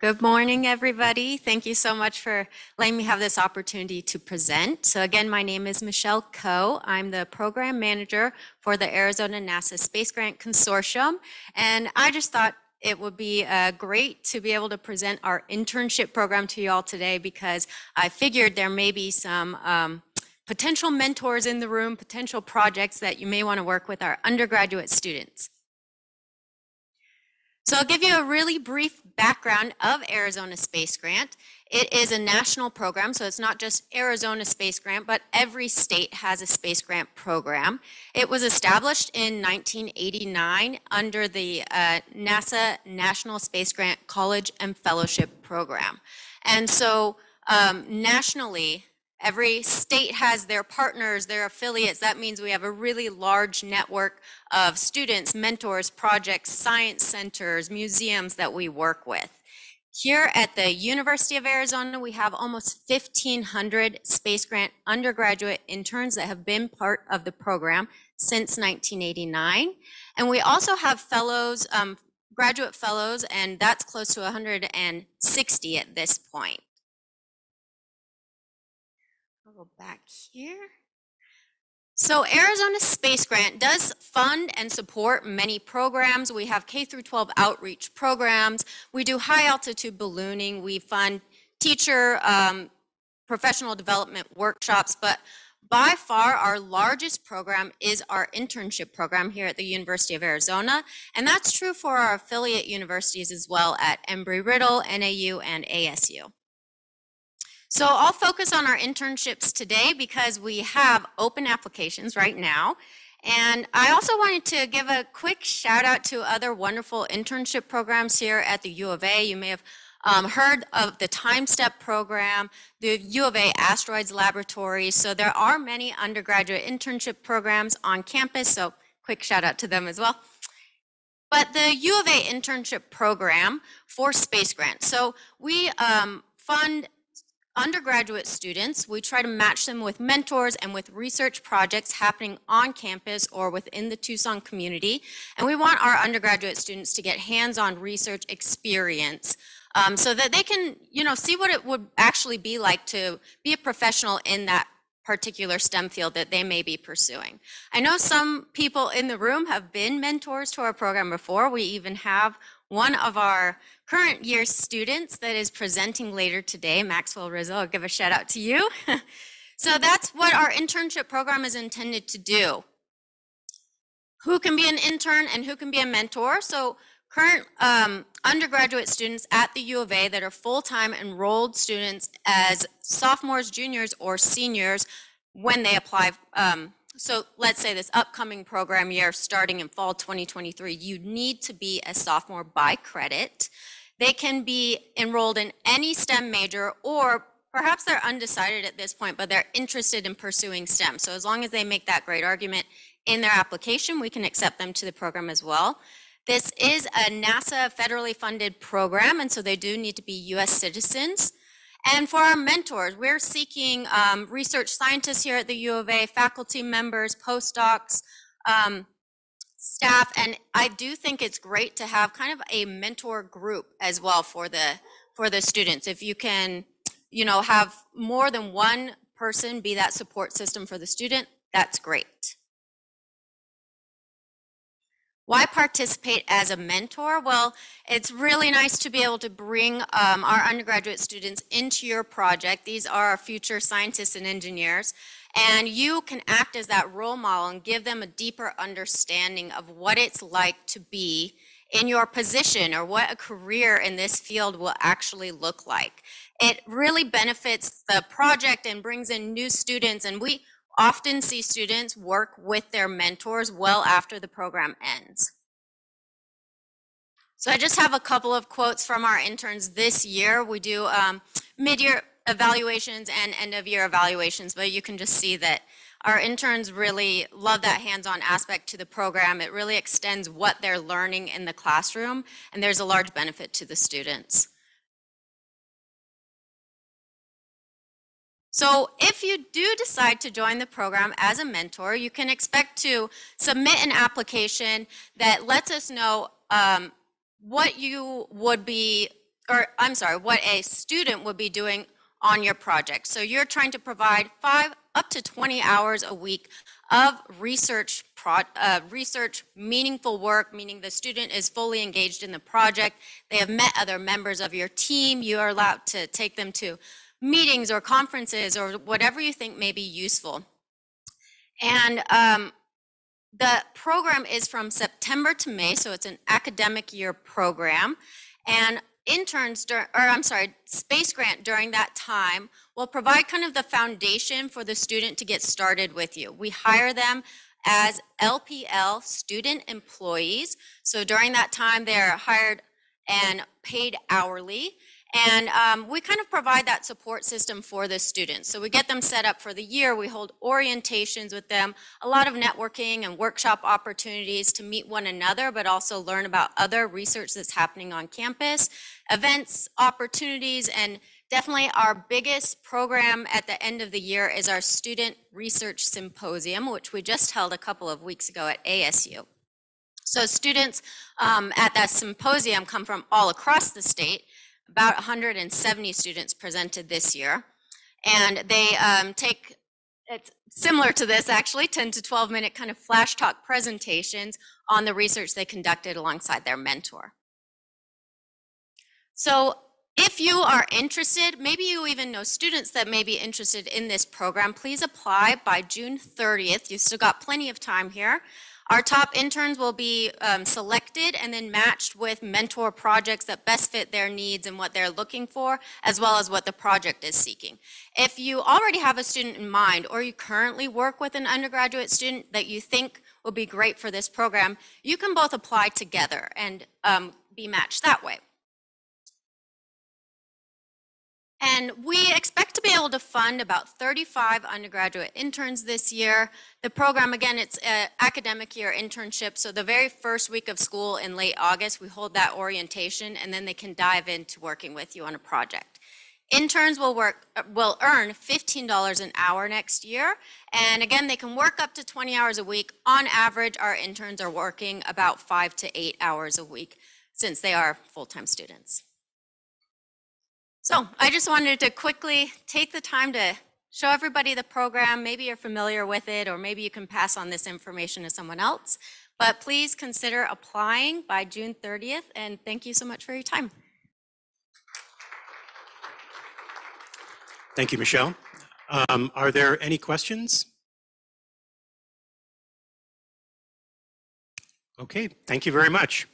Good morning, everybody. Thank you so much for letting me have this opportunity to present. So again, my name is Michelle Coe. I'm the program manager for the Arizona NASA Space Grant Consortium. And I just thought it would be great to be able to present our internship program to you all today because I figured there may be some potential mentors in the room, potential projects that you may want to work with our undergraduate students. So I'll give you a really brief background of Arizona Space Grant. It is a national program, so it's not just Arizona Space Grant, but every state has a space grant program. It was established in 1989 under the NASA National Space Grant College and Fellowship Program. And so nationally, every state has their partners, their affiliates. That means we have a really large network of students, mentors, projects, science centers, museums that we work with. Here at the University of Arizona, we have almost 1,500 space grant undergraduate interns that have been part of the program since 1989. And we also have fellows, graduate fellows, and that's close to 160 at this point. I'll go back here. So Arizona Space Grant does fund and support many programs. We have K through 12 outreach programs. We do high altitude ballooning. We fund teacher professional development workshops, but by far our largest program is our internship program here at the University of Arizona. And that's true for our affiliate universities as well at Embry-Riddle, NAU, and ASU. So I'll focus on our internships today because we have open applications right now. And I also wanted to give a quick shout out to other wonderful internship programs here at the U of A. You may have heard of the Time Step program, the U of A Asteroids Laboratory. So there are many undergraduate internship programs on campus. So quick shout out to them as well. But the U of A internship program for Space Grant. So we fund undergraduate students. We try to match them with mentors and with research projects happening on campus or within the Tucson community. And we want our undergraduate students to get hands-on research experience so that they can, see what it would actually be like to be a professional in that particular STEM field that they may be pursuing. I know some people in the room have been mentors to our program before. We even have one of our current year students that is presenting later today, Maxwell Rizzo. I'll give a shout out to you. So that's what our internship program is intended to do. Who can be an intern and who can be a mentor? So current undergraduate students at the U of A that are full-time enrolled students as sophomores, juniors, or seniors when they apply. So let's say this upcoming program year starting in fall 2023, you need to be a sophomore by credit. They can be enrolled in any STEM major, or perhaps they're undecided at this point, but they're interested in pursuing STEM. So as long as they make that great argument in their application, we can accept them to the program as well. This is a NASA federally funded program, and so they do need to be US citizens. And for our mentors, we're seeking research scientists here at the U of A, faculty members, postdocs, staff, and I do think it's great to have kind of a mentor group as well for the students. If you can, have more than one person be that support system for the student, that's great. Why participate as a mentor? Well, it's really nice to be able to bring our undergraduate students into your project. These are our future scientists and engineers, and you can act as that role model and give them a deeper understanding of what it's like to be in your position or what a career in this field will actually look like. It really benefits the project and brings in new students, and we often see students work with their mentors well after the program ends. So I just have a couple of quotes from our interns this year. We do mid-year evaluations and end-of-year evaluations, but you can just see that our interns really love that hands-on aspect to the program. It really extends what they're learning in the classroom, and there's a large benefit to the students. So if you do decide to join the program as a mentor, you can expect to submit an application that lets us know what you would be what a student would be doing on your project. So you're trying to provide 5 up to 20 hours a week of research, meaningful work, meaning the student is fully engaged in the project. They have met other members of your team. You are allowed to take them to meetings or conferences or whatever you think may be useful. And the program is from September to May, so it's an academic year program. And interns, Space Grant during that time will provide kind of the foundation for the student to get started with you. We hire them as LPL, student employees. So during that time, they're hired and paid hourly. And we kind of provide that support system for the students. So we get them set up for the year. We hold orientations with them, a lot of networking and workshop opportunities to meet one another, but also learn about other research that's happening on campus, events, opportunities, and definitely our biggest program at the end of the year is our Student Research Symposium, which we just held a couple of weeks ago at ASU. So students at that symposium come from all across the state. About 170 students presented this year. And they it's similar to this actually, 10 to 12 minute kind of flash talk presentations on the research they conducted alongside their mentor. So if you are interested, maybe you even know students that may be interested in this program, please apply by June 30th. You've still got plenty of time here. Our top interns will be selected and then matched with mentor projects that best fit their needs and what they're looking for, as well as what the project is seeking. If you already have a student in mind, or you currently work with an undergraduate student that you think will be great for this program, you can both apply together and be matched that way. And we expect to be able to fund about 35 undergraduate interns this year. The program, again, it's an academic year internship, so the very first week of school in late August, we hold that orientation, and then they can dive into working with you on a project. Interns will earn $15 an hour next year, and again, they can work up to 20 hours a week. On average, our interns are working about 5 to 8 hours a week since they are full-time students. So I just wanted to quickly take the time to show everybody the program. Maybe you're familiar with it, or maybe you can pass on this information to someone else. But please consider applying by June 30th, and thank you so much for your time. Thank you, Michelle. Are there any questions? Okay, thank you very much.